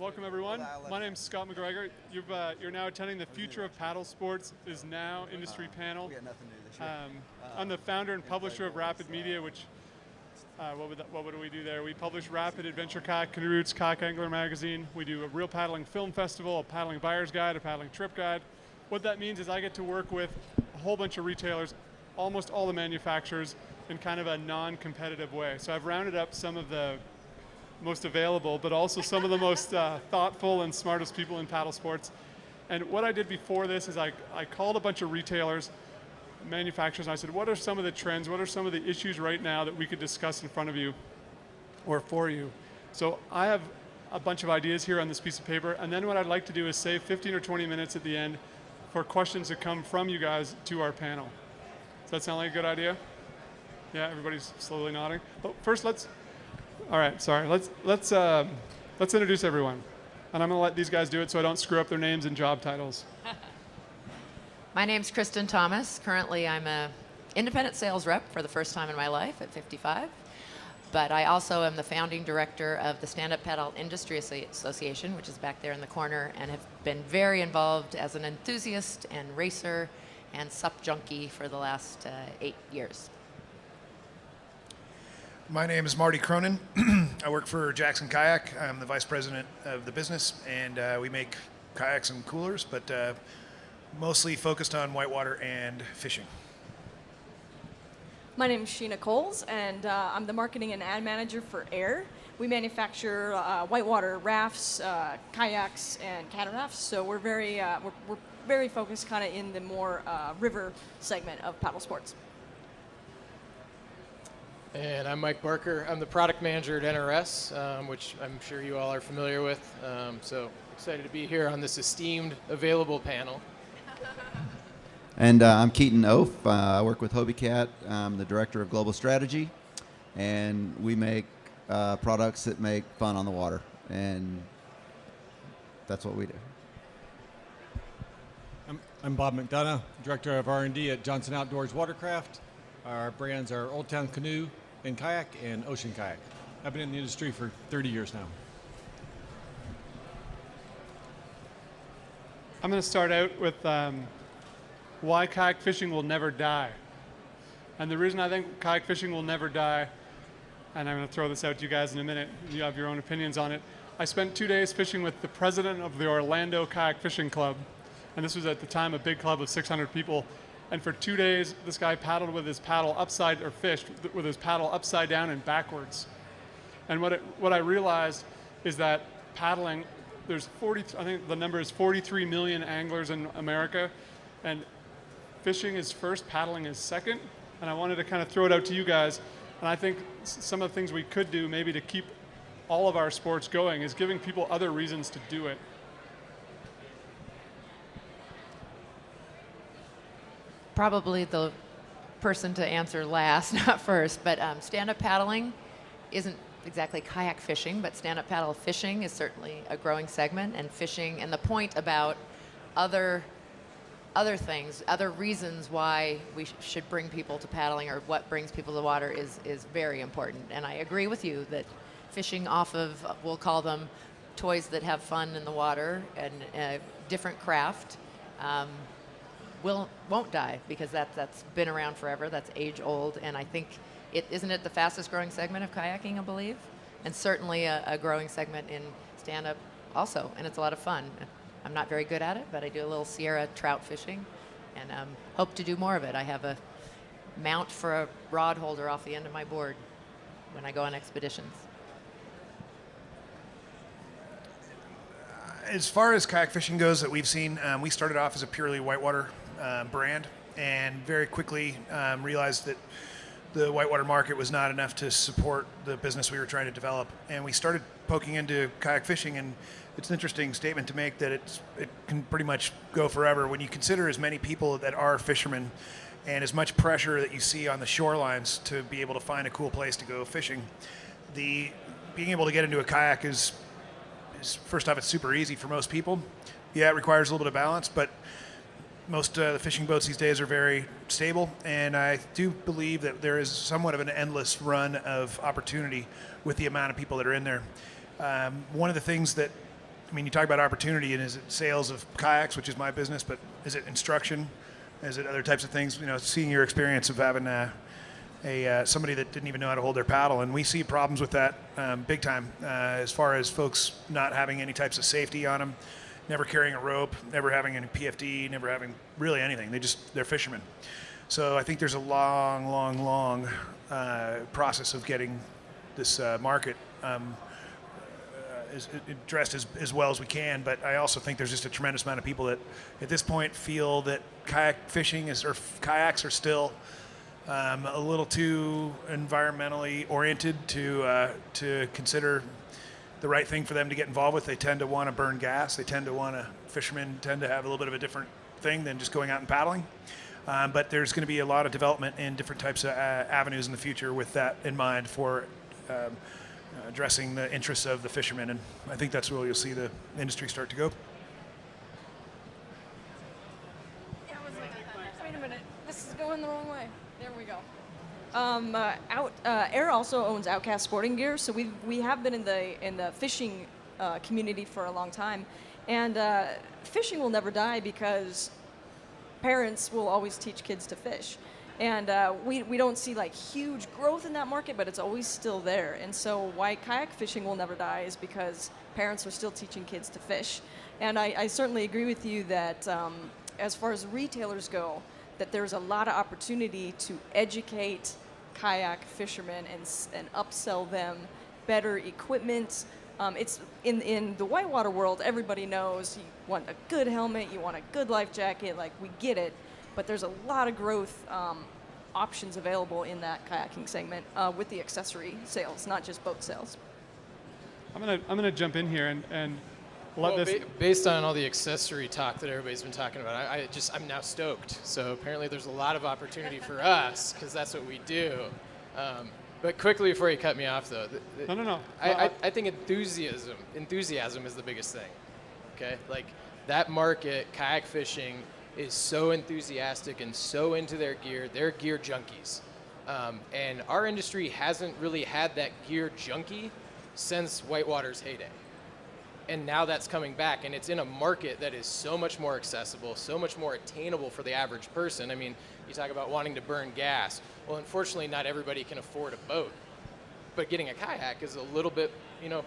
Welcome, everyone. My name's Scott McGregor. You're now attending the Future of Paddlesports is Now industry panel. I'm the founder and publisher of Rapid Media, which, what do we do there? We publish Rapid Adventure Kayak Canoe Routes, Kayak Angler Magazine. We do a real paddling film festival, a paddling buyer's guide, a paddling trip guide. What that means is I get to work with a whole bunch of retailers, almost all the manufacturers, in kind of a non-competitive way. So I've rounded up some of the most available, but also some of the most thoughtful and smartest people in paddle sports. And what I did before this is I called a bunch of retailers, manufacturers, and I said, what are some of the trends, what are some of the issues right now that we could discuss in front of you or for you? So I have a bunch of ideas here on this piece of paper, and then what I'd like to do is save 15 or 20 minutes at the end for questions that come from you guys to our panel. Does that sound like a good idea? Yeah, everybody's slowly nodding. But first, let's introduce everyone. And I'm going to let these guys do it so I don't screw up their names and job titles. My name's KRISTIN Thomas. Currently, I'm an independent sales rep for the first time in my life at 55. But I also am the founding director of the Stand-Up Paddle Industry Association, which is back there in the corner, and have been very involved as an enthusiast and racer and sup junkie for the last 8 years. My name is MARTY CRONIN. I work for Jackson Kayak. I'm the vice president of the business, and we make kayaks and coolers, but mostly focused on whitewater and fishing. My name is SHEENA Coles, and I'm the marketing and ad manager for Air. We manufacture whitewater rafts, kayaks, and catarafts. So we're very focused kind of in the more river segment of paddle sports. And I'm Mike Barker. I'm the product manager at NRS, which I'm sure you all are familiar with. So excited to be here on this esteemed available panel. And I'm KEETON EOFF. I work with Hobie Cat. I'm the director of global strategy, and we make products that make fun on the water, and that's what we do. I'm Bob McDonough, director of R&D at Johnson Outdoors Watercraft. Our brands are Old Town Canoe and Kayak and Ocean Kayak. I've been in the industry for 30 years now. I'm going to start out with why kayak fishing will never die. And the reason I think kayak fishing will never die, and I'm going to throw this out to you guys in a minute, you have your own opinions on it. I spent 2 days fishing with the president of the Orlando Kayak Fishing Club, and this was at the time a big club of 600 people. And for 2 days, this guy paddled with his paddle fished with his paddle upside down and backwards. And what I realized is that paddling, I think the number is 43 million anglers in America, and fishing is first, paddling is second. And I wanted to kind of throw it out to you guys. And I think some of the things we could do maybe to keep all of our sports going is giving people other reasons to do it. Probably the person to answer last, not first, but stand-up paddling isn't exactly kayak fishing, but stand-up paddle fishing is certainly a growing segment, and fishing, and the point about other things, other reasons why we should bring people to paddling or what brings people to the water is very important. And I agree with you that fishing off of, we'll call them toys that have fun in the water and different craft, won't die, because that's been around forever. That's age old, and I think isn't it the fastest growing segment of kayaking, I believe, and certainly a growing segment in stand-up also, and it's a lot of fun. I'm not very good at it, but I do a little Sierra trout fishing, and hope to do more of it. I have a mount for a rod holder off the end of my board when I go on expeditions. As far as kayak fishing goes that we've seen, we started off as a purely whitewater brand, and very quickly realized that the whitewater market was not enough to support the business we were trying to develop. And we started poking into kayak fishing, and it's an interesting statement to make that it can pretty much go forever when you consider as many people that are fishermen and as much pressure that you see on the shorelines to be able to find a cool place to go fishing. Being able to get into a kayak is first off, it's super easy for most people. Yeah, it requires a little bit of balance, but most the fishing boats these days are very stable, and I do believe that there is somewhat of an endless run of opportunity with the amount of people that are in there. One of the things that I mean, you talk about opportunity, and is it sales of kayaks, which is my business, but is it instruction? Is it other types of things? You know, seeing your experience of having somebody that didn't even know how to hold their paddle, and we see problems with that big time, as far as folks not having any types of safety on them, never carrying a rope, never having any PFD, never having really anything. They're fishermen. So I think there's a long process of getting this market addressed as well as we can, but I also think there's just a tremendous amount of people that at this point feel that kayaks are still a little too environmentally oriented to consider the right thing for them to get involved with. They tend to want to burn gas. Fishermen tend to have a little bit of a different thing than just going out and paddling. But there's going to be a lot of development in different types of avenues in the future with that in mind for addressing the interests of the fishermen, and I think that's where you'll see the industry start to go. Yeah, I was like, wait a minute, this is going the wrong way. There we go. Air also owns Outcast Sporting Gear, so we have been in the fishing community for a long time, and fishing will never die because parents will always teach kids to fish. And we don't see like huge growth in that market, but it's always still there. And so why kayak fishing will never die is because parents are still teaching kids to fish. And I certainly agree with you that as far as retailers go, that there's a lot of opportunity to educate kayak fishermen and upsell them better equipment. It's in the whitewater world, everybody knows you want a good helmet, you want a good life jacket, like we get it. But there's a lot of growth options available in that kayaking segment with the accessory sales, not just boat sales. I'm gonna jump in here and let this. Based on all the accessory talk that everybody's been talking about, I'm now stoked. So apparently there's a lot of opportunity for us because that's what we do. But quickly before you cut me off, though, No. I think enthusiasm is the biggest thing. Okay, like that market, kayak fishing, is so enthusiastic and so into their gear. They're gear junkies. And our industry hasn't really had that gear junkie since whitewater's heyday. And now that's coming back, and it's in a market that is so much more accessible, so much more attainable for the average person. I mean, you talk about wanting to burn gas. Well, unfortunately, not everybody can afford a boat. But getting a kayak is a little bit,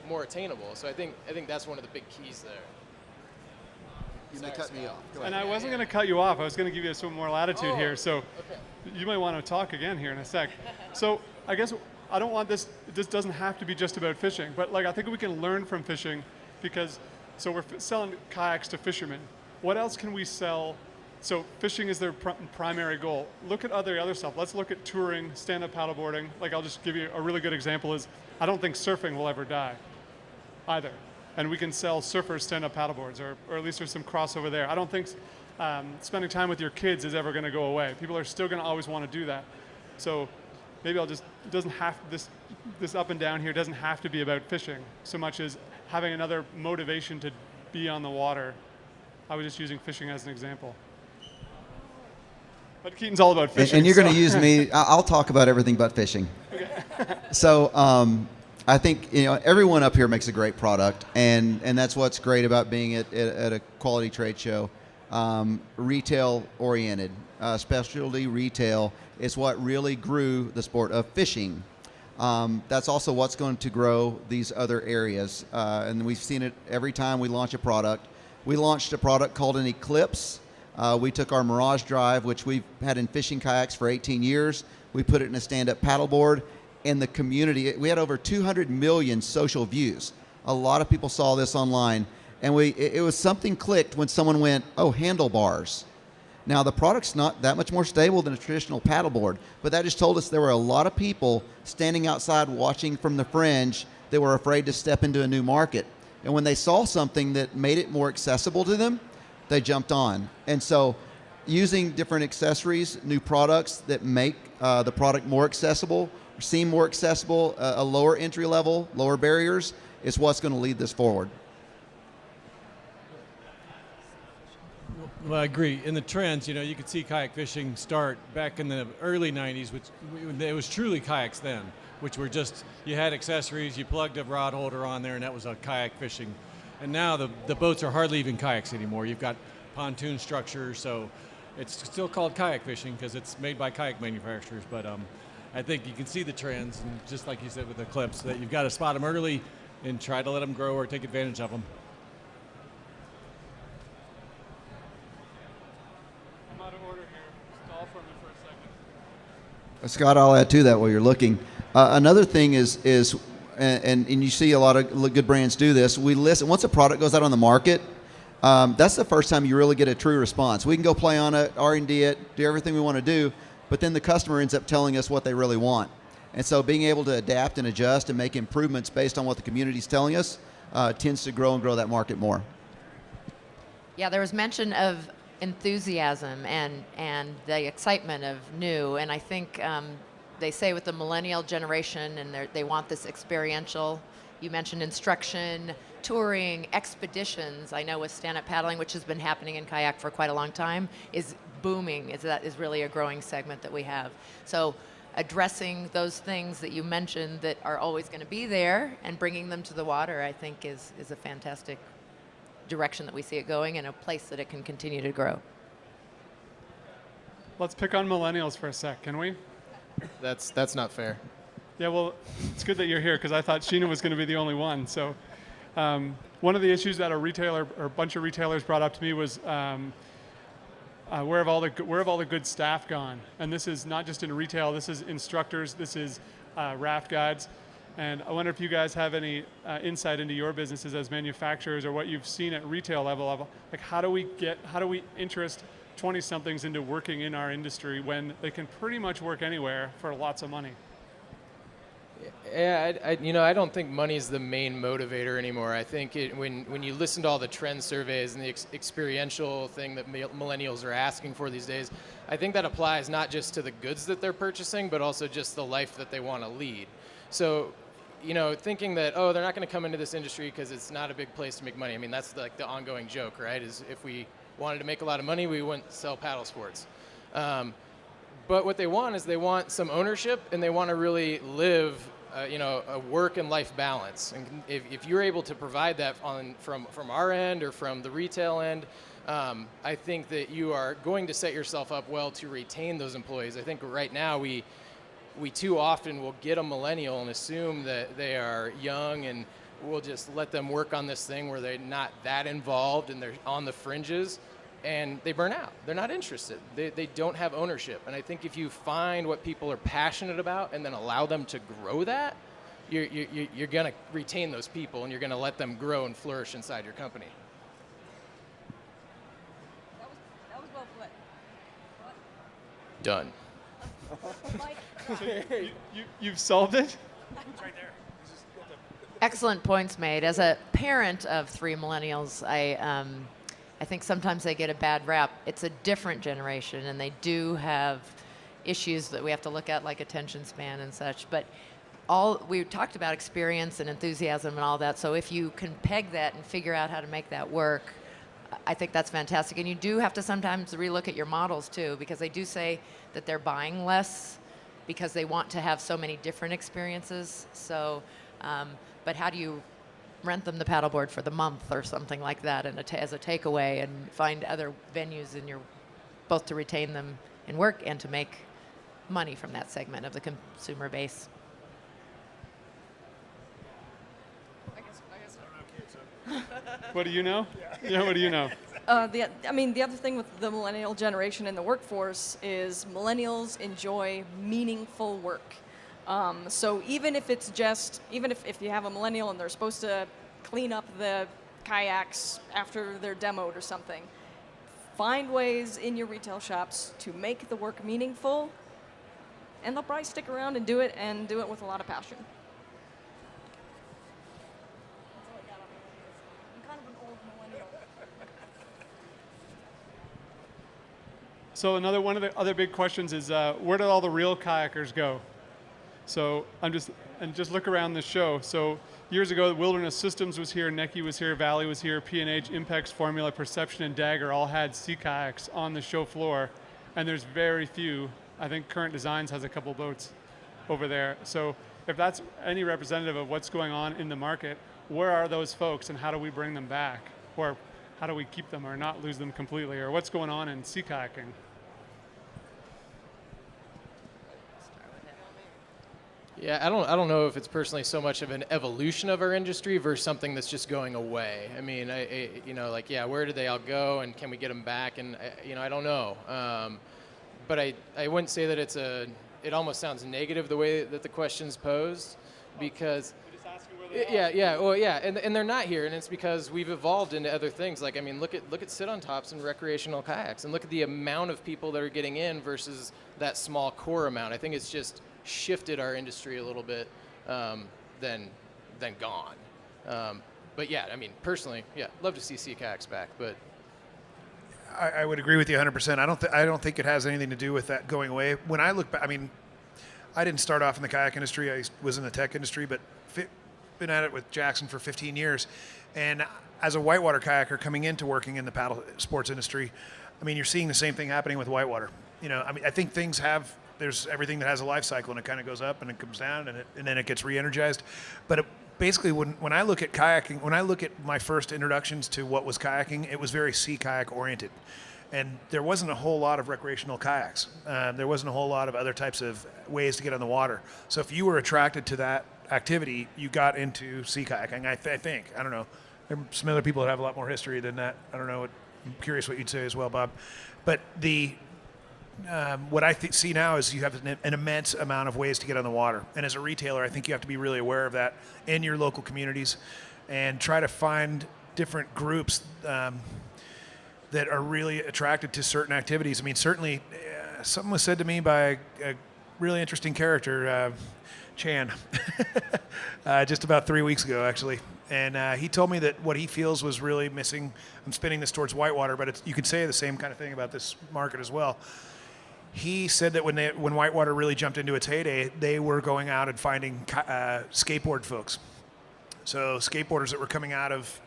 more attainable. So I think that's one of the big keys there. You may cut me off. Go ahead. And I wasn't going to cut you off. I was going to give you some more latitude here. So you might want to talk again here in a sec. So I guess I don't want this doesn't have to be just about fishing, but like I think we can learn from fishing because, so we're selling kayaks to fishermen. What else can we sell? So fishing is their primary goal. Look at other stuff. Let's look at touring, stand-up paddleboarding. Like I'll just give you a really good example is I don't think surfing will ever die either. And we can sell surfers stand-up paddleboards, or at least there's some crossover there. I don't think spending time with your kids is ever going to go away. People are still going to always want to do that. So maybe it doesn't have, this up and down here doesn't have to be about fishing so much as having another motivation to be on the water. I was just using fishing as an example. But Keeton's all about fishing. And you're going to use me. I'll talk about everything but fishing. Okay. So I think everyone up here makes a great product, and that's what's great about being at a quality trade show. Retail oriented, specialty retail is what really grew the sport of fishing. That's also what's going to grow these other areas, and we've seen it every time we launch a product. We launched a product called an Eclipse. We took our Mirage Drive, which we've had in fishing kayaks for 18 years. We put it in a stand-up paddleboard. In the community, we had over 200 million social views. A lot of people saw this online, and it was something clicked when someone went, oh, handlebars. Now, the product's not that much more stable than a traditional paddleboard, but that just told us there were a lot of people standing outside watching from the fringe that were afraid to step into a new market. And when they saw something that made it more accessible to them, they jumped on. And so using different accessories, new products that make the product more accessible, seem more accessible, a lower entry level, lower barriers, is what's going to lead this forward. Well, I agree. In the trends, you could see kayak fishing start back in the early 90s, which it was truly kayaks then, which were just, you had accessories, you plugged a rod holder on there, and that was a kayak fishing. And now the boats are hardly even kayaks anymore. You've got pontoon structures, so it's still called kayak fishing because it's made by kayak manufacturers. But I think you can see the trends, and just like you said with the clips, that you've got to spot them early and try to let them grow or take advantage of them. I'm out of order here. Stall for me for a second. Scott, I'll add to that while you're looking. Another thing is and you see a lot of good brands do this. We listen once a product goes out on the market. That's the first time you really get a true response. We can go play on it, R&D it, do everything we want to do, but then the customer ends up telling us what they really want. And so being able to adapt and adjust and make improvements based on what the community's telling us tends to grow and grow that market more. Yeah, there was mention of enthusiasm and the excitement of new, and I think they say with the millennial generation, and they want this experiential. You mentioned instruction, touring, expeditions. I know with stand-up paddling, which has been happening in kayak for quite a long time, is booming. That is really a growing segment that we have. So addressing those things that you mentioned that are always going to be there and bringing them to the water, I think is a fantastic direction that we see it going, and a place that it can continue to grow. Let's pick on millennials for a sec, can we? That's not fair. Yeah, well, it's good that you're here because I thought SHEENA was going to be the only one. So one of the issues that a bunch of retailers brought up to me was where have all the good staff gone? And this is not just in retail. This is instructors. This is raft guides. And I wonder if you guys have any insight into your businesses as manufacturers, or what you've seen at retail level of like how do we interest 20-somethings into working in our industry when they can pretty much work anywhere for lots of money? Yeah, I don't think money's the main motivator anymore. I think when you listen to all the trend surveys and the experiential thing that millennials are asking for these days, I think that applies not just to the goods that they're purchasing, but also just the life that they want to lead. So, thinking that, they're not going to come into this industry because it's not a big place to make money. I mean, that's like the ongoing joke, right? Is if we wanted to make a lot of money, we wouldn't sell paddle sports. But what they want is they want some ownership, and they want to really live, a work and life balance. And if you're able to provide that from our end or from the retail end, I think that you are going to set yourself up well to retain those employees. I think right now we too often will get a millennial and assume that they are young, and we'll just let them work on this thing where they're not that involved and they're on the fringes, and they burn out. They're not interested. They don't have ownership. And I think if you find what people are passionate about and then allow them to grow that, you're going to retain those people, and you're going to let them grow and flourish inside your company. That was well put. Done. You've solved it? It's right there. Excellent points made. As a parent of 3 millennials, I think sometimes they get a bad rap. It's a different generation, and they do have issues that we have to look at, like attention span and such. But we talked about experience and enthusiasm and all that. So if you can peg that and figure out how to make that work, I think that's fantastic. And you do have to sometimes relook at your models too, because they do say that they're buying less because they want to have so many different experiences. So, but how do you rent them the paddleboard for the month or something like that, and as a takeaway, and find other venues in both to retain them in work and to make money from that segment of the consumer base? What do you know? Yeah, what do you know? The other thing with the millennial generation in the workforce is millennials enjoy meaningful work. So even if if you have a millennial and they're supposed to clean up the kayaks after they're demoed or something, find ways in your retail shops to make the work meaningful, and they'll probably stick around and do it with a lot of passion. I'm kind of an old millennial. So one of the other big questions is where did all the real kayakers go? So just look around the show. So years ago, Wilderness Systems was here, Necki was here, Valley was here, P&H, Impex, Formula, Perception, and Dagger all had sea kayaks on the show floor, and there's very few. I think Current Designs has a couple boats over there. So if that's any representative of what's going on in the market, where are those folks and how do we bring them back? Or how do we keep them or not lose them completely? Or what's going on in sea kayaking? Yeah, I don't know if it's personally so much of an evolution of our industry versus something that's just going away. I mean, like, yeah, where did they all go, and can we get them back? And I don't know. But I wouldn't say that it almost sounds negative the way that the question's posed, because and they're not here, and it's because we've evolved into other things. Like, I mean, look at sit-on tops and recreational kayaks, and look at the amount of people that are getting in versus that small core amount. I think it's just shifted our industry a little bit than gone. But yeah, I mean, personally, yeah, love to see sea kayaks back, but I would agree with you 100%. I don't think it has anything to do with that going away. When I look back, I mean, I didn't start off in the kayak industry. I was in the tech industry, but been at it with Jackson for 15 years. And as a whitewater kayaker coming into working in the paddle sports industry, I mean, you're seeing the same thing happening with whitewater. I mean, I think there's everything that has a life cycle, and it kind of goes up and it comes down and then it gets re-energized. But basically, when I look at kayaking, when I look at my first introductions to what was kayaking, it was very sea kayak oriented. And there wasn't a whole lot of recreational kayaks. There wasn't a whole lot of other types of ways to get on the water. So if you were attracted to that activity, you got into sea kayaking, I think. I don't know. There are some other people that have a lot more history than that. I don't know. I'm curious what you'd say as well, Bob. But what I see now is you have an immense amount of ways to get on the water. And as a retailer, I think you have to be really aware of that in your local communities and try to find different groups that are really attracted to certain activities. I mean, certainly something was said to me by a really interesting character, Chan, just about 3 weeks ago, actually. And he told me that what he feels was really missing. I'm spinning this towards whitewater, but you could say the same kind of thing about this market as well. He said that when whitewater really jumped into its heyday, they were going out and finding skateboard folks. So skateboarders that were coming out of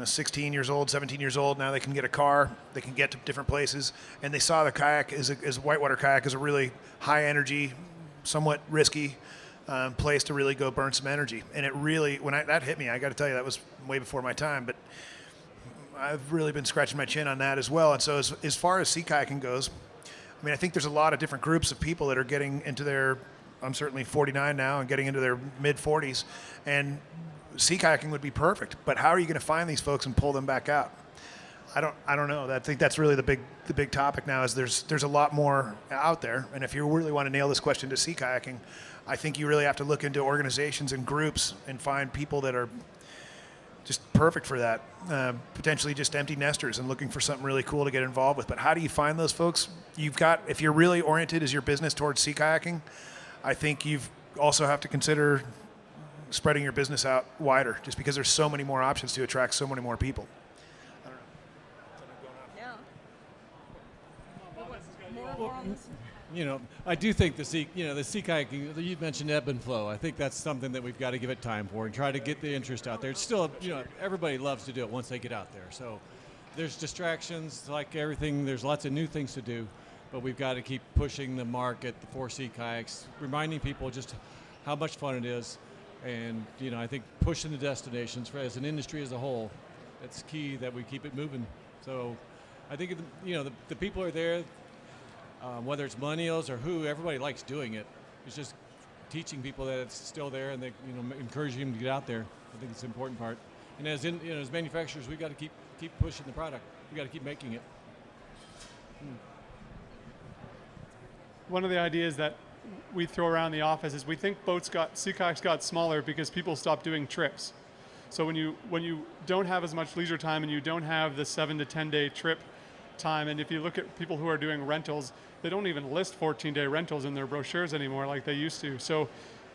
16 years old, 17 years old, now they can get a car, they can get to different places, and they saw the kayak as a whitewater kayak as a really high energy, somewhat risky place to really go burn some energy. And it really, that hit me, I got to tell you, that was way before my time, but I've really been scratching my chin on that as well. And so as far as sea kayaking goes, I mean, I think there's a lot of different groups of people that are getting into I'm certainly 49 now and getting into their mid 40s, and sea kayaking would be perfect. But how are you going to find these folks and pull them back out? I don't know. I think that's really the big topic now. Is there's a lot more out there, and if you really want to nail this question to sea kayaking, I think you really have to look into organizations and groups and find people that are just perfect for that. Potentially just empty nesters and looking for something really cool to get involved with. But how do you find those folks? If you're really oriented as your business towards sea kayaking, I think you've also have to consider spreading your business out wider, just because there's so many more options to attract so many more people. I don't know. More on this. I do think the sea kayaking, you mentioned ebb and flow. I think that's something that we've got to give it time for and try to get the interest out there. It's still, everybody loves to do it once they get out there. So there's distractions, like everything. There's lots of new things to do, but we've got to keep pushing the market for sea kayaks, reminding people just how much fun it is. And, I think pushing the destinations as an industry as a whole, it's key that we keep it moving. So I think, the people are there. Whether it's millennials or who, everybody likes doing it. It's just teaching people that it's still there and encouraging them to get out there. I think it's the important part. And as manufacturers, we've got to keep pushing the product. We've got to keep making it. One of the ideas that we throw around the office is we think sea kayaks got smaller because people stopped doing trips. So when you don't have as much leisure time and you don't have the 7 to 10 day trip time, and if you look at people who are doing rentals, they don't even list 14-day rentals in their brochures anymore like they used to. So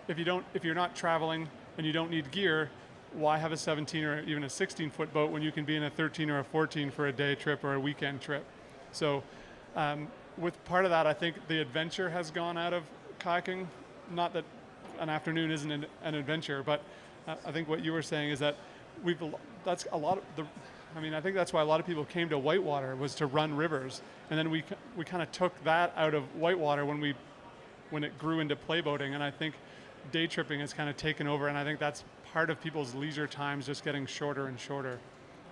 if you're not traveling and you don't need gear, why have a 17 or even a 16-foot boat when you can be in a 13 or a 14 for a day trip or a weekend trip? So with part of that, I think the adventure has gone out of kayaking. Not that an afternoon isn't an adventure, but I think what you were saying is that that's a lot of the. I think that's why a lot of people came to whitewater, was to run rivers, and then we kind of took that out of whitewater when it grew into play boating. And I think day tripping has kind of taken over, and I think that's part of people's leisure times just getting shorter and shorter.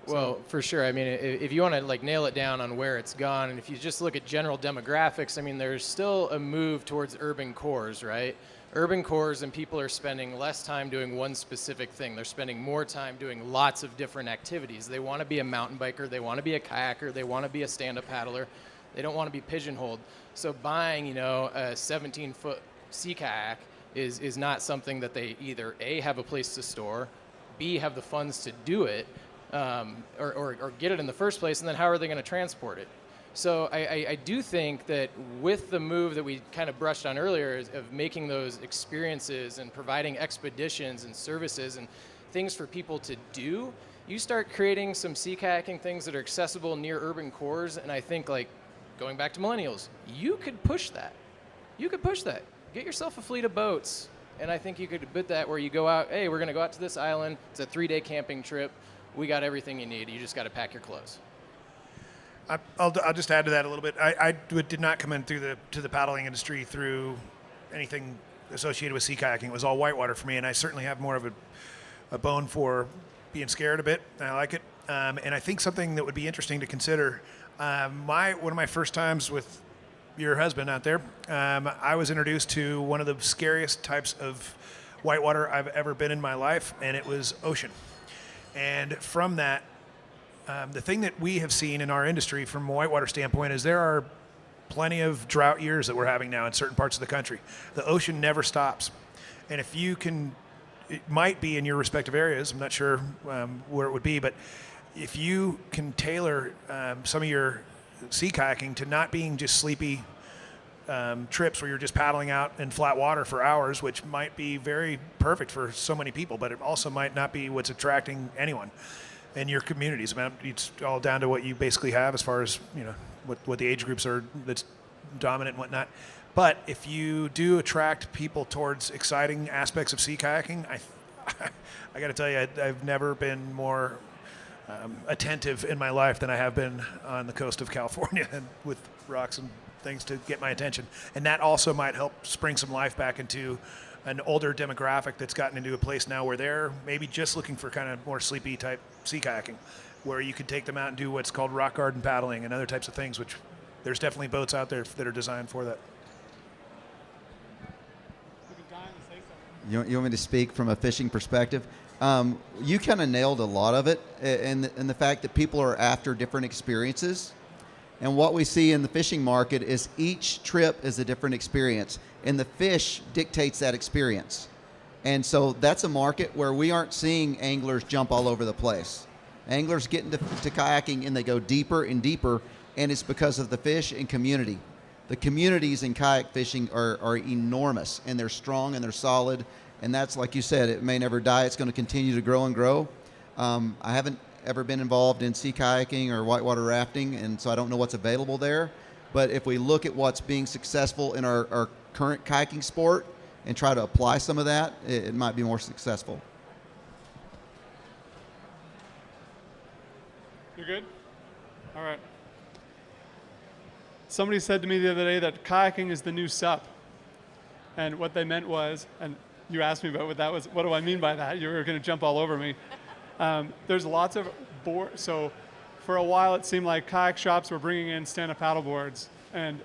Well, for sure. I mean, if you want to like nail it down on where it's gone, and if you just look at general demographics, I mean, there's still a move towards urban cores, right? Urban cores, and people are spending less time doing one specific thing. They're spending more time doing lots of different activities. They want to be a mountain biker. They want to be a kayaker. They want to be a stand-up paddler. They don't want to be pigeonholed. So buying, you know, a 17-foot sea kayak is not something that they either A, have a place to store, B, have the funds to do it, or get it in the first place, and then how are they going to transport it? So I do think that with the move that we kind of brushed on earlier of making those experiences and providing expeditions and services and things for people to do, you start creating some sea kayaking things that are accessible near urban cores, and I think, like, going back to millennials, you could push that. You could push that. Get yourself a fleet of boats, and I think you could bid that where you go out, hey, we're going to go out to this island. It's a 3-day camping trip. We got everything you need. You just got to pack your clothes. I'll just add to that a little bit. I did not come in to the paddling industry through anything associated with sea kayaking. It was all whitewater for me, and I certainly have more of a bone for being scared a bit. I like it, and I think something that would be interesting to consider. One of my first times with your husband out there, I was introduced to one of the scariest types of whitewater I've ever been in my life, and it was ocean. And from that, the thing that we have seen in our industry from a whitewater standpoint is there are plenty of drought years that we're having now in certain parts of the country. The ocean never stops. And if you can, it might be in your respective areas, I'm not sure where it would be, but if you can tailor some of your sea kayaking to not being just sleepy trips where you're just paddling out in flat water for hours, which might be very perfect for so many people, but it also might not be what's attracting anyone in your communities. I mean, it's all down to what you basically have as far as, you know, what the age groups are that's dominant and whatnot. But if you do attract people towards exciting aspects of sea kayaking, I got to tell you, I've never been more attentive in my life than I have been on the coast of California and with rocks and things to get my attention. And that also might help spring some life back into an older demographic that's gotten into a place now where they're maybe just looking for kind of more sleepy type sea kayaking, where you can take them out and do what's called rock garden paddling and other types of things, which there's definitely boats out there that are designed for that. You want me to speak from a fishing perspective? You kind of nailed a lot of it, and the fact that people are after different experiences. And what we see in the fishing market is each trip is a different experience, and the fish dictates that experience. And so that's a market where we aren't seeing anglers jump all over the place. Anglers get into kayaking and they go deeper and deeper, and it's because of the fish and community. The communities in kayak fishing are enormous, and they're strong and they're solid. And that's, like you said, it may never die. It's going to continue to grow and grow. I haven't ever been involved in sea kayaking or whitewater rafting, and so I don't know what's available there. But if we look at what's being successful in our current kayaking sport and try to apply some of that, it might be more successful. You're good? All right. Somebody said to me the other day that kayaking is the new SUP. And what they meant was, and you asked me about what that was, what do I mean by that? You were going to jump all over me. There's lots of so for a while it seemed like kayak shops were bringing in stand-up paddleboards, and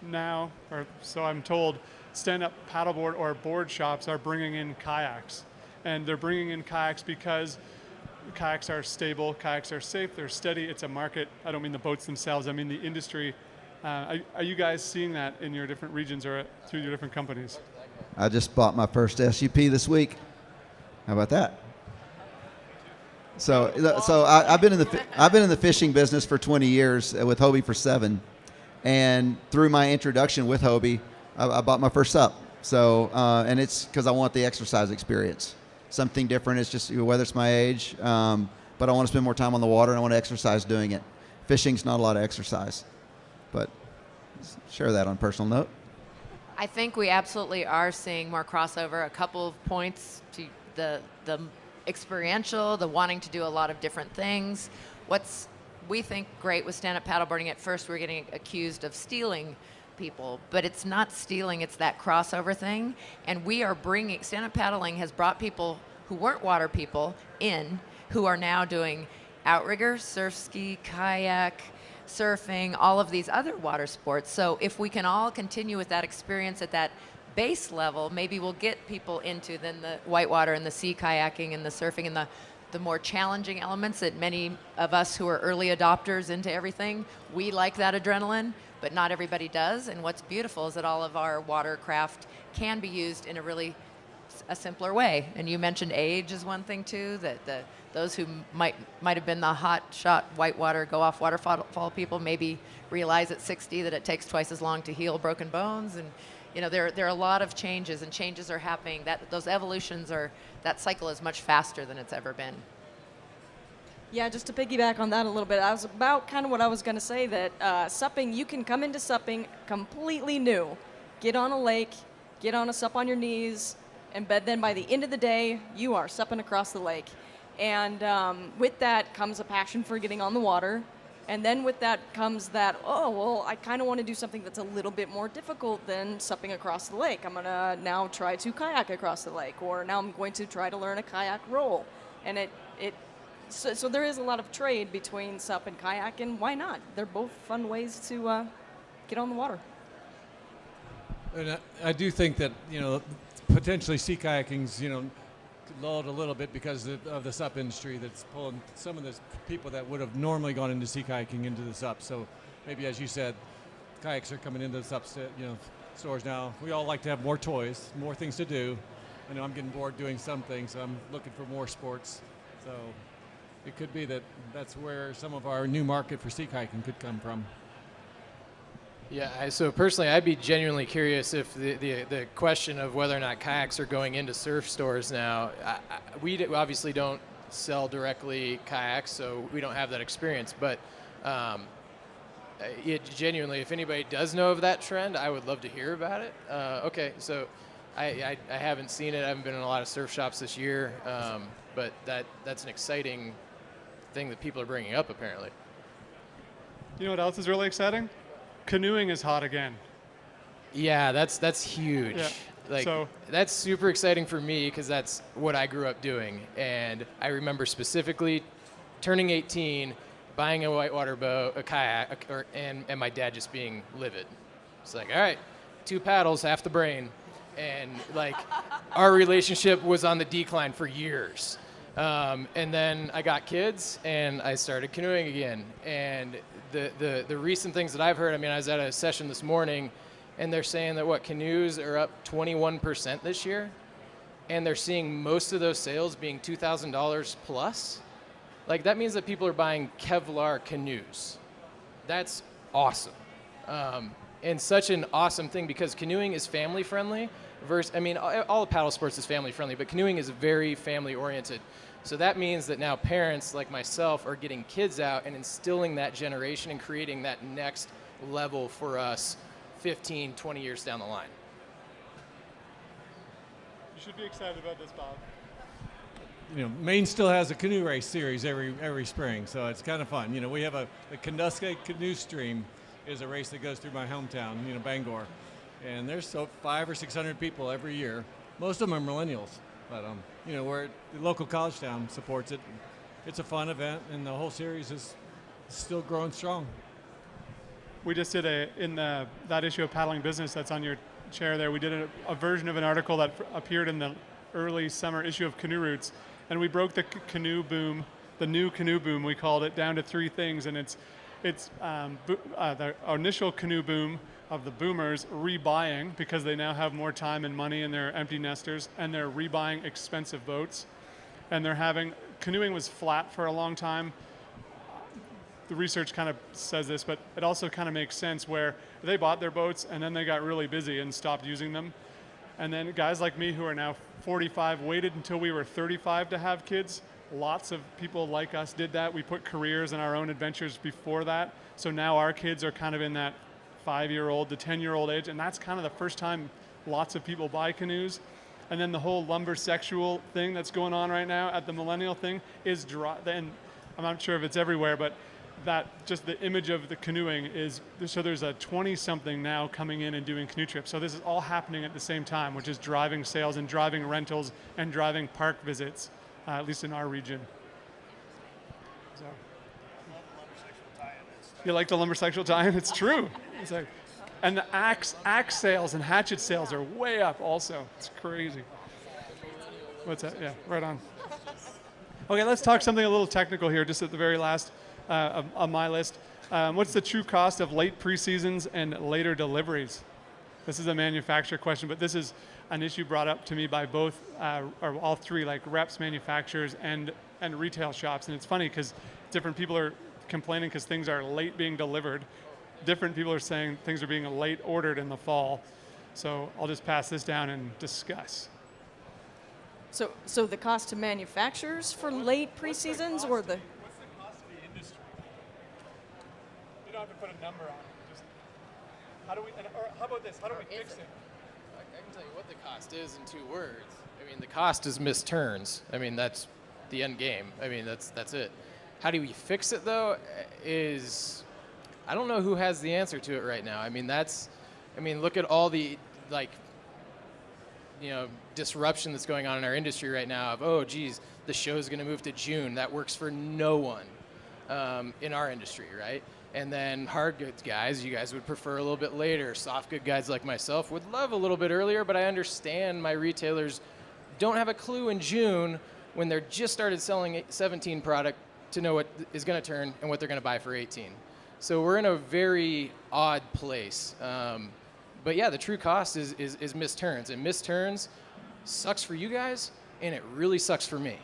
now, or so I'm told, stand-up paddleboard or board shops are bringing in kayaks. And they're bringing in kayaks because kayaks are stable, kayaks are safe, they're steady, it's a market. I don't mean the boats themselves, I mean the industry. Are you guys seeing that in your different regions or through your different companies? I just bought my first SUP this week. How about that? So I've been in the fishing business for 20 years, with Hobie for 7, and through my introduction with Hobie, I bought my first SUP. So and it's because I want the exercise experience, something different. It's just whether it's my age, but I want to spend more time on the water and I want to exercise doing it. Fishing's not a lot of exercise, but share that on a personal note. I think we absolutely are seeing more crossover. A couple of points to the experiential, the wanting to do a lot of different things. What's we think great with stand-up paddleboarding, at first we're getting accused of stealing people, but it's not stealing, it's that crossover thing. And we are bringing, stand-up paddling has brought people who weren't water people in, who are now doing outrigger, surf ski, kayak, surfing, all of these other water sports. So if we can all continue with that experience at that base level, maybe we'll get people into then the whitewater and the sea kayaking and the surfing and the more challenging elements that many of us who are early adopters into everything, we like that adrenaline, but not everybody does. And what's beautiful is that all of our watercraft can be used in a really a simpler way. And you mentioned age is one thing too, that those who might have been the hot shot whitewater go off waterfall people maybe realize at 60 that it takes twice as long to heal broken bones. And you know, there are a lot of changes, and changes are happening. Those evolutions that cycle is much faster than it's ever been. Yeah, just to piggyback on that a little bit, I was about kind of what I was going to say, that supping, you can come into supping completely new. Get on a lake, get on a sup on your knees, and then by the end of the day, you are supping across the lake. And with that comes a passion for getting on the water. And then with that comes that, oh, well, I kind of want to do something that's a little bit more difficult than supping across the lake. I'm going to now try to kayak across the lake, or now I'm going to try to learn a kayak roll. And so there is a lot of trade between sup and kayak, and why not? They're both fun ways to get on the water. And I do think that, you know, potentially sea kayaking's, you know, lulled a little bit because of the sup industry that's pulling some of the people that would have normally gone into sea kayaking into the sup. So maybe, as you said, kayaks are coming into the sup, you know, stores now. We all like to have more toys, more things to do. I know I'm getting bored doing some things, so I'm looking for more sports. So it could be that that's where some of our new market for sea kayaking could come from. Yeah, so personally, I'd be genuinely curious if the question of whether or not kayaks are going into surf stores now, we obviously don't sell directly kayaks, so we don't have that experience, but genuinely, if anybody does know of that trend, I would love to hear about it. Okay, so I haven't seen it. I haven't been in a lot of surf shops this year, but that's an exciting thing that people are bringing up, apparently. You know what else is really exciting? Canoeing is hot again. Yeah, that's huge. Yeah. Like, that's super exciting for me because that's what I grew up doing. And I remember specifically turning 18, buying a whitewater boat, a kayak, and my dad just being livid. It's like, all right, 2 paddles, half the brain. And like, our relationship was on the decline for years. And then I got kids and I started canoeing again. And the recent things that I've heard, I mean, I was at a session this morning and they're saying that canoes are up 21% this year. And they're seeing most of those sales being $2,000 plus. Like, that means that people are buying Kevlar canoes. That's awesome. And such an awesome thing because canoeing is family friendly versus, I mean, all of paddle sports is family friendly, but canoeing is very family oriented. So that means that now parents like myself are getting kids out and instilling that generation and creating that next level for us 15, 20 years down the line. You should be excited about this, Bob. You know, Maine still has a canoe race series every spring, so it's kind of fun. You know, we have the Canusca Canoe Stream is a race that goes through my hometown, you know, Bangor, and there's 500 or 600 people every year. Most of them are millennials, but you know, where the local college town supports it. It's a fun event, and the whole series is still growing strong. We just did that issue of Paddling Business that's on your chair there. We did a version of an article that appeared in the early summer issue of Canoe Roots, and we broke the canoe boom, the new canoe boom, we called it, down to 3 things, and it's the initial canoe boom of the boomers rebuying because they now have more time and money and they're empty nesters, and they're rebuying expensive boats, and canoeing was flat for a long time. The research kind of says this, but it also kind of makes sense where they bought their boats and then they got really busy and stopped using them. And then guys like me who are now 45 waited until we were 35 to have kids. Lots of people like us did that. We put careers and our own adventures before that. So now our kids are kind of in that 5-year-old to 10-year-old age, and that's kind of the first time lots of people buy canoes. And then the whole lumber sexual thing that's going on right now at the millennial thing is and I'm not sure if it's everywhere, but that just the image of the canoeing is, so there's a 20-something now coming in and doing canoe trips. So this is all happening at the same time, which is driving sales and driving rentals and driving park visits, at least in our region. So. You like the lumbersexual tie-in? It's true. It's like, and the axe sales and hatchet sales are way up also. It's crazy. What's that? Yeah, right on. Okay, let's talk something a little technical here, just at the very last of my list. What's the true cost of late preseasons and later deliveries? This is a manufacturer question, but this is an issue brought up to me by both, or all three, like reps, manufacturers, and retail shops. And it's funny because different people are complaining because things are late being delivered. Different people are saying things are being late ordered in the fall. So I'll just pass this down and discuss. So the cost to manufacturers for late preseasons, or the? What's the cost of the industry? You don't have to put a number on it. Just how do we? Or how about this? How do we fix it? I can tell you what the cost is in 2 words. I mean, the cost is missed turns. I mean, that's the end game. I mean, that's it. How do we fix it though? I don't know who has the answer to it right now. I mean, look at all the disruption that's going on in our industry right now of, oh, geez, the show's going to move to June. That works for no one in our industry, right? And then hard goods guys, you guys would prefer a little bit later. Soft good guys like myself would love a little bit earlier, but I understand my retailers don't have a clue in June when they're just started selling 17 product to know what is going to turn and what they're going to buy for 18. So we're in a very odd place. But yeah, the true cost is missed turns, and missed turns sucks for you guys, and it really sucks for me.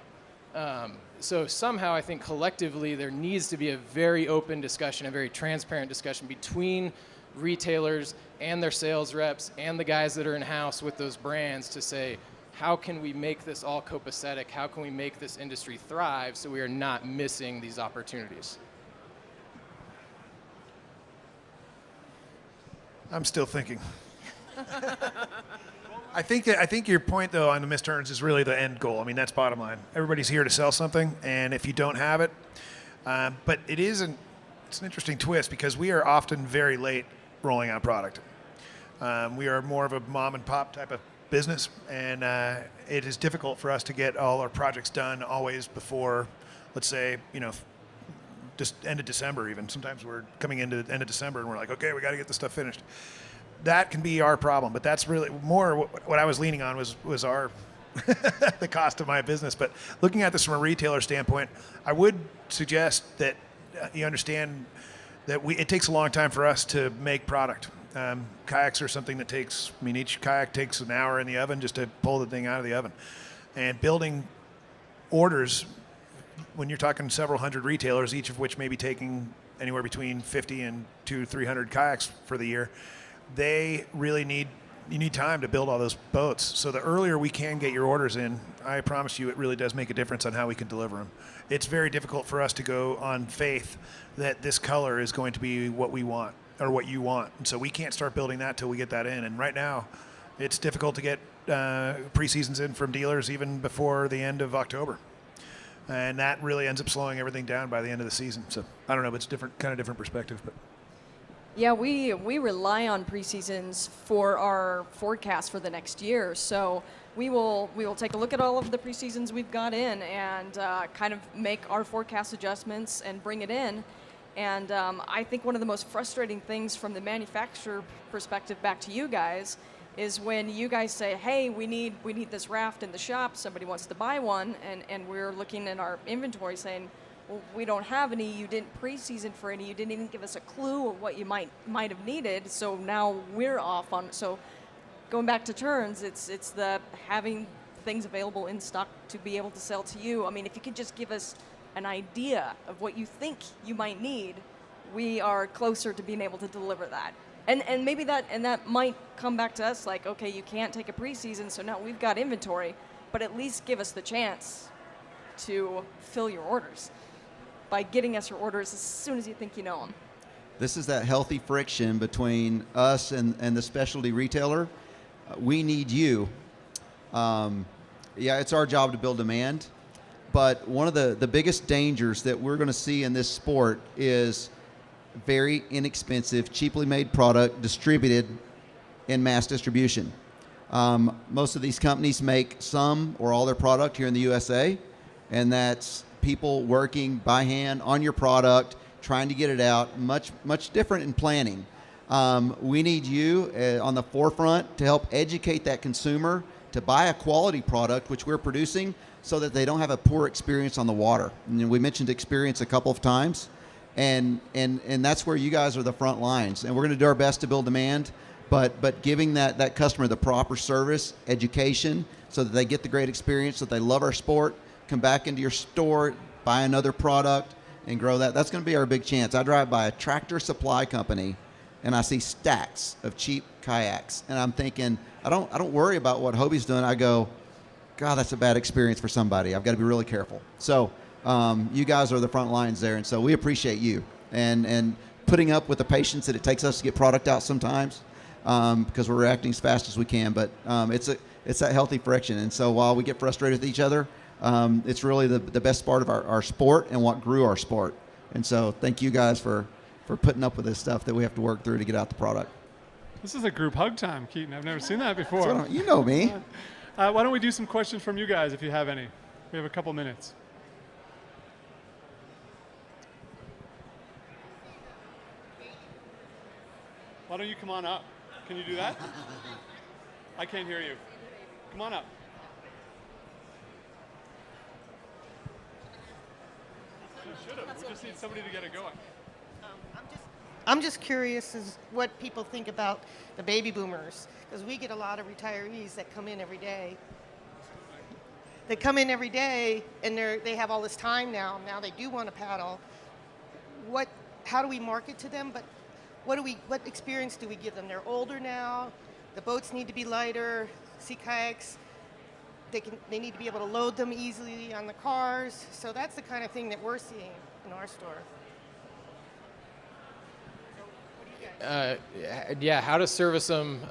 So somehow I think collectively there needs to be a very open discussion, a very transparent discussion between retailers and their sales reps and the guys that are in-house with those brands to say, how can we make this all copacetic? How can we make this industry thrive so we are not missing these opportunities? I'm still thinking. I think your point, though, on the missed turns is really the end goal. I mean, that's bottom line. Everybody's here to sell something, and if you don't have it, but it's an interesting twist because we are often very late rolling out product. We are more of a mom and pop type of business, and it is difficult for us to get all our projects done always before, let's say, just end of December even. Sometimes we're coming into the end of December and we're like, okay, we got to get this stuff finished. That can be our problem, but that's really more what I was leaning on was our the cost of my business. But looking at this from a retailer standpoint, I would suggest that you understand that it takes a long time for us to make product. Kayaks are something that takes, each kayak takes an hour in the oven just to pull the thing out of the oven. And building orders, when you're talking several hundred retailers, each of which may be taking anywhere between 50 and 300 kayaks for the year, you need time to build all those boats. So the earlier we can get your orders in, I promise you it really does make a difference on how we can deliver them. It's very difficult for us to go on faith that this color is going to be what we want or what you want. And so we can't start building that till we get that in. And right now, it's difficult to get pre-seasons in from dealers even before the end of October. And that really ends up slowing everything down by the end of the season. So I don't know, but it's different perspective. But yeah, we rely on preseasons for our forecast for the next year. So we will take a look at all of the preseasons we've got in and kind of make our forecast adjustments and bring it in. And I think one of the most frustrating things from the manufacturer perspective back to you guys is when you guys say, hey, we need this raft in the shop, somebody wants to buy one, and we're looking in our inventory saying, well, we don't have any, you didn't pre-season for any, you didn't even give us a clue of what you might have needed, so now we're off on. So going back to turns, it's the having things available in stock to be able to sell to you. I mean, if you could just give us an idea of what you think you might need, we are closer to being able to deliver that. And maybe that might come back to us like, okay, you can't take a preseason, so now we've got inventory, but at least give us the chance to fill your orders by getting us your orders as soon as you think you know them. This is that healthy friction between us and the specialty retailer. We need you. Yeah, it's our job to build demand, But one of the biggest dangers that we're going to see in this sport is very inexpensive, cheaply made product distributed in mass distribution. Most of these companies make some or all their product here in the USA, and that's people working by hand on your product, trying to get it out, much different in planning. We need you on the forefront to help educate that consumer to buy a quality product, which we're producing, so that they don't have a poor experience on the water. And we mentioned experience a couple of times, and that's where you guys are the front lines. And we're going to do our best to build demand, but giving that customer the proper service, education, so that they get the great experience, so that they love our sport, come back into your store, buy another product, and grow that. That's going to be our big chance. I drive by a tractor supply company, and I see stacks of cheap kayaks, and I'm thinking, I don't worry about what Hobie's doing. I go, God, that's a bad experience for somebody. I've got to be really careful. So you guys are the front lines there, and so we appreciate you and putting up with the patience that it takes us to get product out sometimes, because we're reacting as fast as we can. But it's that healthy friction, and so while we get frustrated with each other, it's really the best part of our sport and what grew our sport. And so thank you guys for putting up with this stuff that we have to work through to get out the product. This is a group hug time, Keeton. I've never seen that before. You know me. Why don't we do some questions from you guys if you have any? We have a couple minutes. Why don't you come on up? Can you do that? I can't hear you. Come on up. You should have. We just need somebody to get it going. I'm just curious as what people think about the baby boomers, because we get a lot of retirees that come in every day. They come in every day and they have all this time now. Now they do want to paddle. How do we market to them? But what experience do we give them? They're older now. The boats need to be lighter. Sea kayaks, they need to be able to load them easily on the cars. So that's the kind of thing that we're seeing in our store. Yeah, how to service them.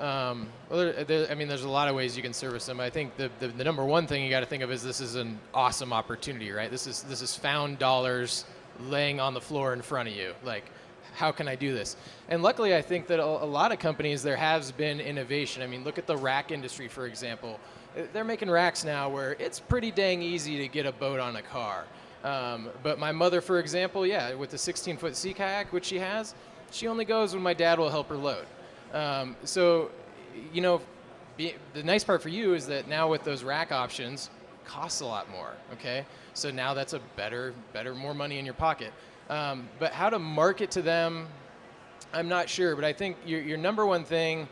There's a lot of ways you can service them. I think the number one thing you got to think of is this is an awesome opportunity, right? This is found dollars laying on the floor in front of you. Like, how can I do this? And luckily, I think that a lot of companies, there has been innovation. I mean, look at the rack industry, for example. They're making racks now where it's pretty dang easy to get a boat on a car. But my mother, for example, with the 16-foot sea kayak, which she has, she only goes when my dad will help her load. The nice part for you is that now with those rack options, costs a lot more, okay? So now that's a better, more money in your pocket. But how to market to them, I'm not sure. But I think your number one thing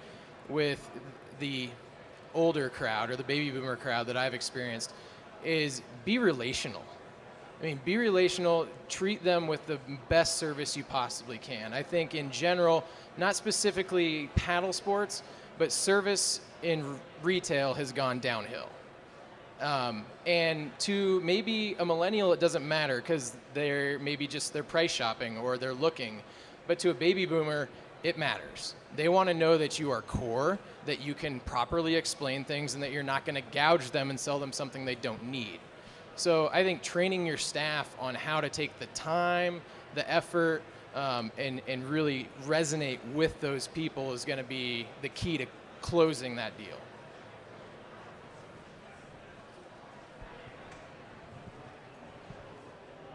with the older crowd or the baby boomer crowd that I've experienced is be relational. I mean, be relational, treat them with the best service you possibly can. I think in general, not specifically paddle sports, but service in retail has gone downhill. And to maybe a millennial, it doesn't matter because they're price shopping or they're looking. But to a baby boomer, it matters. They want to know that you are core, that you can properly explain things, and that you're not going to gouge them and sell them something they don't need. So I think training your staff on how to take the time, the effort, and really resonate with those people is going to be the key to closing that deal.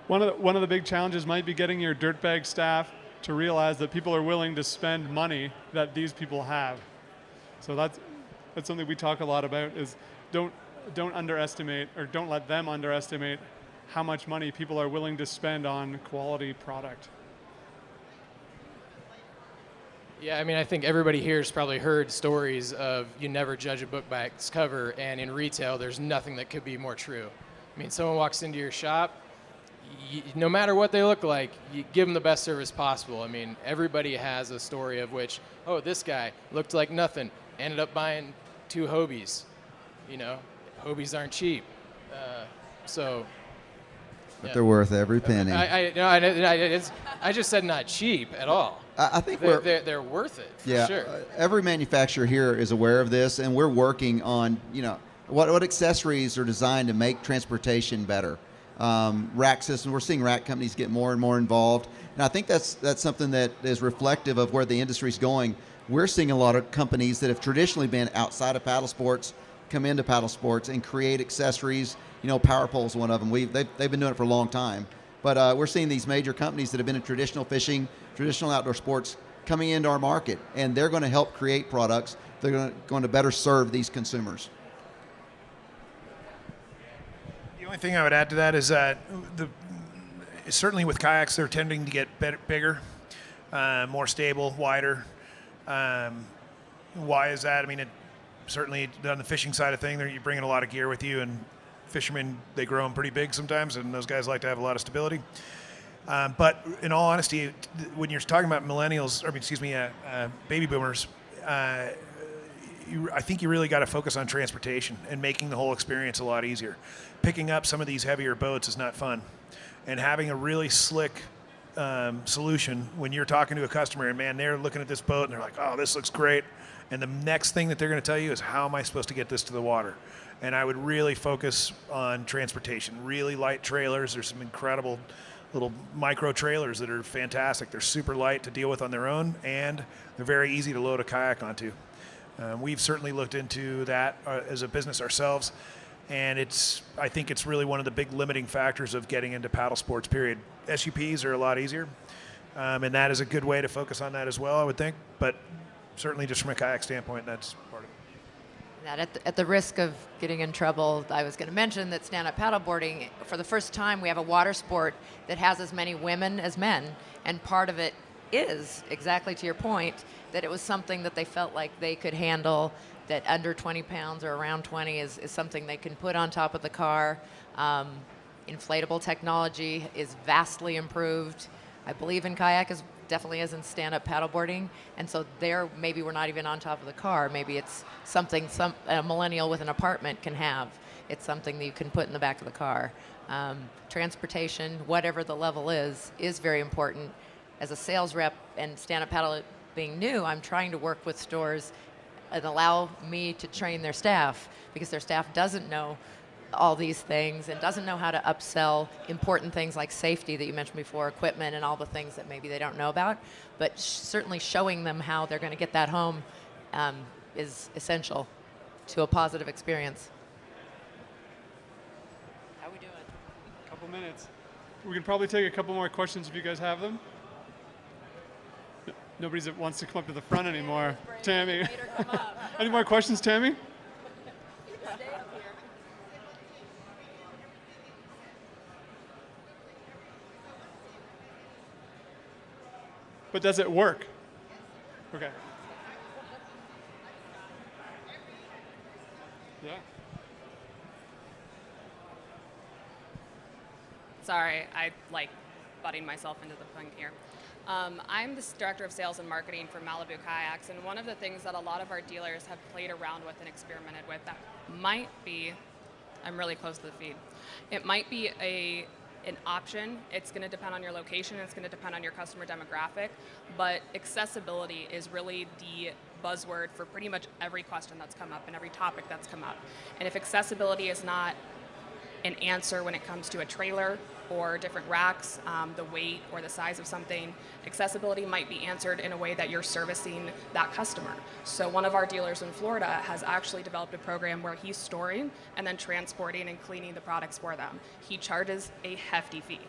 One of the big challenges might be getting your dirtbag staff to realize that people are willing to spend money that these people have. So that's something we talk a lot about is don't underestimate, or don't let them underestimate how much money people are willing to spend on quality product. Yeah, I mean, I think everybody here has probably heard stories of you never judge a book by its cover, and in retail, there's nothing that could be more true. I mean, someone walks into your shop, no matter what they look like, you give them the best service possible. I mean, everybody has a story of which, oh, this guy looked like nothing, ended up buying 2 Hobies, you know. Hobies aren't cheap, but they're worth every penny. I just said not cheap at all. I think they're worth it for sure. Every manufacturer here is aware of this, and we're working on what accessories are designed to make transportation better. rack systems. We're seeing rack companies get more and more involved, and I think that's something that is reflective of where the industry's going. We're seeing a lot of companies that have traditionally been outside of paddle sports come into paddle sports and create accessories. You know, Power Pole's one of them. They've been doing it for a long time, but we're seeing these major companies that have been in traditional fishing, traditional outdoor sports coming into our market, and they're going to help create products. They're going to better serve these consumers. The only thing I would add to that is that certainly with kayaks, they're tending to get bigger, more stable, wider. Why is that? I mean, certainly on the fishing side of things, you're bringing a lot of gear with you, and fishermen, they grow them pretty big sometimes, and those guys like to have a lot of stability. But in all honesty, when you're talking about millennials, baby boomers, I think you really got to focus on transportation and making the whole experience a lot easier. Picking up some of these heavier boats is not fun, and having a really slick solution when you're talking to a customer and, man, they're looking at this boat and they're like, oh, this looks great, and the next thing that they're going to tell you is, how am I supposed to get this to the water? And I would really focus on transportation, really light trailers. There's some incredible little micro trailers that are fantastic. They're super light to deal with on their own, and they're very easy to load a kayak onto. We've certainly looked into that as a business ourselves, and I think it's really one of the big limiting factors of getting into paddle sports, period. SUPs are a lot easier, and that is a good way to focus on that as well, I would think, but certainly just from a kayak standpoint, that's part of it. That at the risk of getting in trouble, I was going to mention that stand-up paddleboarding, for the first time, we have a water sport that has as many women as men, and part of it is, exactly to your point, that it was something that they felt like they could handle, that under 20 pounds or around 20 is something they can put on top of the car. Inflatable technology is vastly improved. I believe in kayak as definitely as in stand-up paddleboarding, and so there maybe we're not even on top of the car. Maybe it's something a millennial with an apartment can have. It's something that you can put in the back of the car. Transportation, whatever the level is very important. As a sales rep and stand-up paddle being new, I'm trying to work with stores and allow me to train their staff, because their staff doesn't know all these things and doesn't know how to upsell important things like safety that you mentioned before, equipment, and all the things that maybe they don't know about. But certainly showing them how they're going to get that home is essential to a positive experience. How are we doing? A couple minutes. We can probably take a couple more questions if you guys have them. Nobody wants to come up to the front anymore. Tammy. Any more questions, Tammy? But does it work? Okay. Yeah. Sorry, I like butting myself into the point here. I'm the director of sales and marketing for Malibu Kayaks, and one of the things that a lot of our dealers have played around with and experimented with that might be, I'm really close to the feed, it might be an option. It's going to depend on your location, it's going to depend on your customer demographic, but accessibility is really the buzzword for pretty much every question that's come up and every topic that's come up. And if accessibility is not an answer when it comes to a trailer or different racks, the weight or the size of something, accessibility might be answered in a way that you're servicing that customer. So one of our dealers in Florida has actually developed a program where he's storing and then transporting and cleaning the products for them. He charges a hefty fee,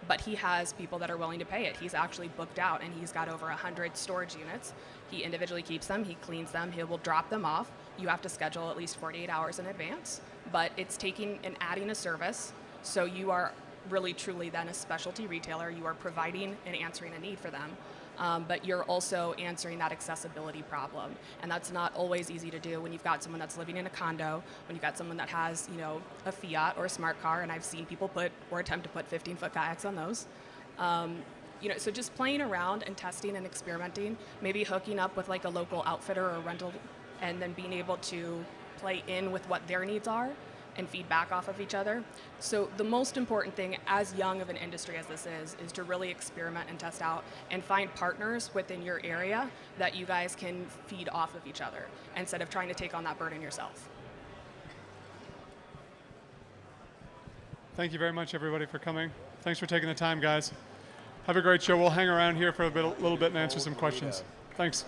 but he has people that are willing to pay it. He's actually booked out, and he's got over 100 storage units. He individually keeps them, he cleans them, he will drop them off. You have to schedule at least 48 hours in advance, but it's taking and adding a service, so you are really truly then a specialty retailer. You are providing and answering a need for them, but you're also answering that accessibility problem, and that's not always easy to do when you've got someone that's living in a condo, when you've got someone that has, you know, a Fiat or a smart car, and I've seen people put or attempt to put 15-foot kayaks on those. You know, so just playing around and testing and experimenting, maybe hooking up with like a local outfitter or rental, and then being able to play in with what their needs are and feedback off of each other. So the most important thing, as young of an industry as this is to really experiment and test out and find partners within your area that you guys can feed off of each other instead of trying to take on that burden yourself. Thank you very much, everybody, for coming. Thanks for taking the time, guys. Have a great show. We'll hang around here for a little bit and answer some questions. Thanks.